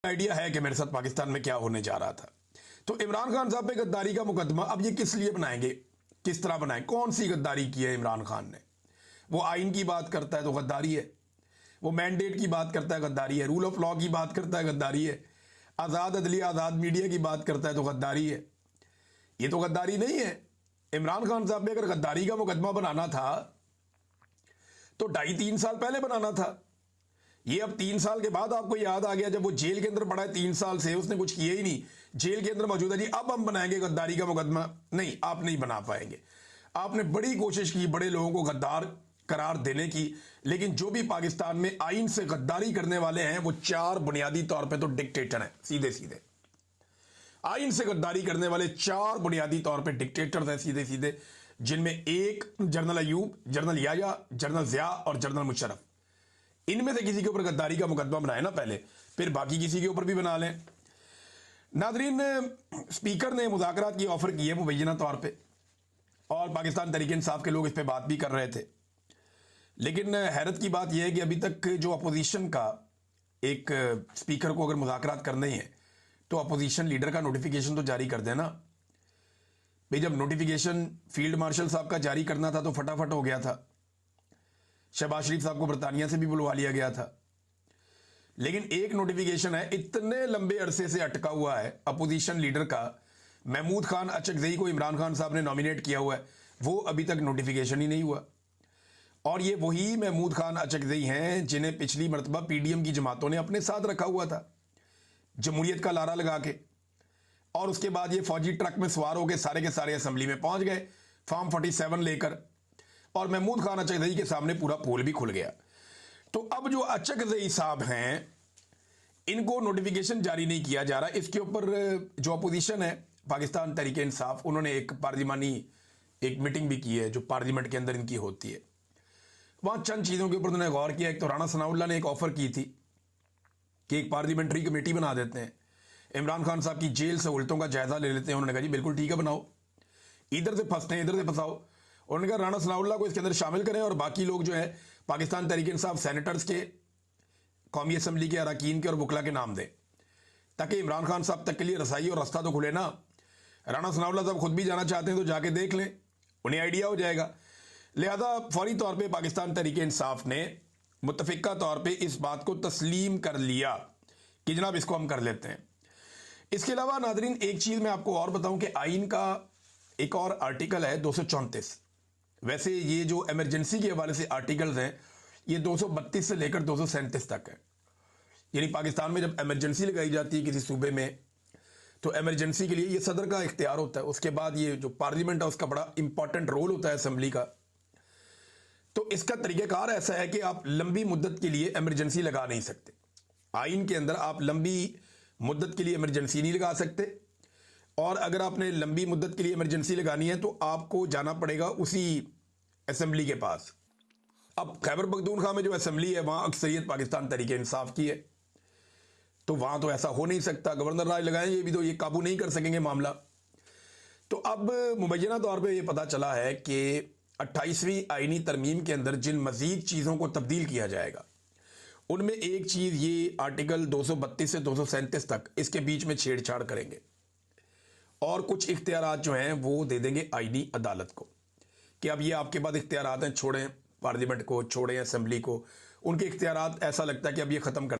Idea है कि मेरे साथ पाकिस्तान में क्या होने जा रहा था। तो इमरान खान साहब पे गद्दारी का मुकदमा अब ये किस लिए बनाएंगे, किस तरह बनाएं, कौन सी गद्दारी की है इमरान खान ने। वो आइन की बात करता है तो गद्दारी है, वो मैंडेट की बात करता है गद्दारी है, रूल ऑफ लॉ की बात करता है गद्दारी है, आज़ाद अदलिया आज़ाद मीडिया की बात करता है तो गद्दारी है। ये तो गद्दारी नहीं है। इमरान खान साहब ने अगर गद्दारी का मुकदमा बनाना था तो 2.5-3 साल पहले बनाना था। ये अब 3 साल के बाद आपको याद आ गया, जब वो जेल के अंदर पड़ा है 3 साल से, उसने कुछ किया ही नहीं, जेल के अंदर मौजूद है जी, अब हम बनाएंगे गद्दारी का मुकदमा। नहीं, आप नहीं बना पाएंगे। आपने बड़ी कोशिश की बड़े लोगों को गद्दार करार देने की, लेकिन जो भी पाकिस्तान में आइन से गद्दारी करने वाले हैं वो 4 बुनियादी तौर पर तो डिक्टेटर हैं, सीधे सीधे आइन से गद्दारी करने वाले 4 बुनियादी तौर पे डिक्टेटर्स हैं सीधे सीधे, जिनमें एक general Ayub, general Yahya, general Zia और जनरल मुशर्रफ। इनमें से किसी के ऊपर गद्दारी का मुकदमा बनाए ना पहले, फिर बाकी किसी के ऊपर भी बना लें। नाजरीन, स्पीकर ने मुज़ाकरात की ऑफर की है मुबैना तौर पे, और पाकिस्तान तहरीक इंसाफ के लोग इस पर बात भी कर रहे थे। लेकिन हैरत की बात यह है कि अभी तक जो अपोजिशन का एक स्पीकर को अगर मुज़ाकरात करने ही है तो अपोजिशन लीडर का नोटिफिकेशन तो जारी कर देना भाई। जब नोटिफिकेशन फील्ड मार्शल साहब का जारी करना था तो फटाफट हो गया था, शहबाज शरीफ साहब को बरतानिया से भी बुलवा लिया गया था। लेकिन एक नोटिफिकेशन है इतने लंबे अरसे से अटका हुआ है अपोजिशन लीडर का, महमूद खान अचकजई को इमरान खान साहब ने नॉमिनेट किया हुआ है, वो अभी तक नोटिफिकेशन ही नहीं हुआ। और ये वही महमूद खान अचकजई हैं जिन्हें पिछली मरतबा पीडीएम की जमातों ने अपने साथ रखा हुआ था जमहूरियत का लारा लगा के, और उसके बाद ये फौजी ट्रक में सवार होकर सारे के सारे असेंबली में पहुंच गए फॉर्म 47 लेकर, और महमूद खान अचकजई के सामने पूरा पोल भी खुल गया। तो अब जो अचकजई साहब हैं इनको नोटिफिकेशन जारी नहीं किया जा रहा। इसके ऊपर जो अपोजिशन है पाकिस्तान तहरीक इंसाफ, उन्होंने एक पार्लिमानी एक मीटिंग भी की है जो पार्लियामेंट के अंदर इनकी होती है। वहां चंद चीज़ों के ऊपर उन्होंने गौर किया। एक तो राणा सनाउल्लाह ने एक ऑफर की थी कि एक पार्लियामेंट्री कमेटी बना देते हैं, इमरान खान साहब की जेल से उल्टों का जायजा ले लेते हैं। उन्होंने कहा जी बिल्कुल ठीक है, बनाओ, इधर से फंसते हैं इधर से फंसाओ। उन्होंने कहा राणा सनाउल्लाह को इसके अंदर शामिल करें और बाकी लोग जो है पाकिस्तान तहरीक इंसाफ सेनेटर्स के, कौमी असम्बली के अरकान के और वकला के नाम दें, ताकि इमरान खान साहब तक के लिए रसाई और रास्ता तो खुले ना। राणा सनाउल्लाह साहब खुद भी जाना चाहते हैं तो जाके देख लें, उन्हें आइडिया हो जाएगा। लिहाजा फौरी तौर पर पाकिस्तान तहरीक इंसाफ ने मुतफिका तौर पर इस बात को तस्लीम कर लिया कि जनाब इसको हम कर लेते हैं। इसके अलावा नाजरीन एक चीज़ मैं आपको और बताऊं कि आइन का एक और आर्टिकल है 234। वैसे ये जो इमरजेंसी के हवाले से आर्टिकल्स हैं ये 232 से लेकर 237 तक है। यानी पाकिस्तान में जब इमरजेंसी लगाई जाती है किसी सूबे में तो इमरजेंसी के लिए ये सदर का इख्तियार होता है, उसके बाद ये जो पार्लियामेंट है उसका बड़ा इंपॉर्टेंट रोल होता है असेंबली का। तो इसका तरीक़ाकार ऐसा है कि आप लंबी मुद्दत के लिए इमरजेंसी लगा नहीं सकते। आइन के अंदर आप लंबी मुद्दत के लिए इमरजेंसी नहीं लगा सकते, और अगर आपने लंबी मुद्दत के लिए इमरजेंसी लगानी है तो आपको जाना पड़ेगा उसी असेंबली के पास। अब खैबर पख्तूनख्वा में जो असेंबली है वहाँ अक्सरियत पाकिस्तान तहरीक इंसाफ की है, तो वहाँ तो ऐसा हो नहीं सकता। गवर्नर राज लगाएंगे भी तो ये काबू नहीं कर सकेंगे मामला। तो अब मुबैना तौर पर यह पता चला है कि 28वीं आइनी तरमीम के अंदर जिन मजीद चीज़ों को तब्दील किया जाएगा उनमें एक चीज़ ये आर्टिकल 232 से 237 तक इसके बीच में छेड़छाड़ करेंगे, और कुछ इख्तियारात जो हैं वो दे देंगे आईनी अदालत को कि अब ये आपके पास इख्तियारात हैं, छोड़ें पार्लियामेंट को, छोड़ें असेंबली को। उनके इख्तियारात ऐसा लगता है कि अब ये ख़त्म कर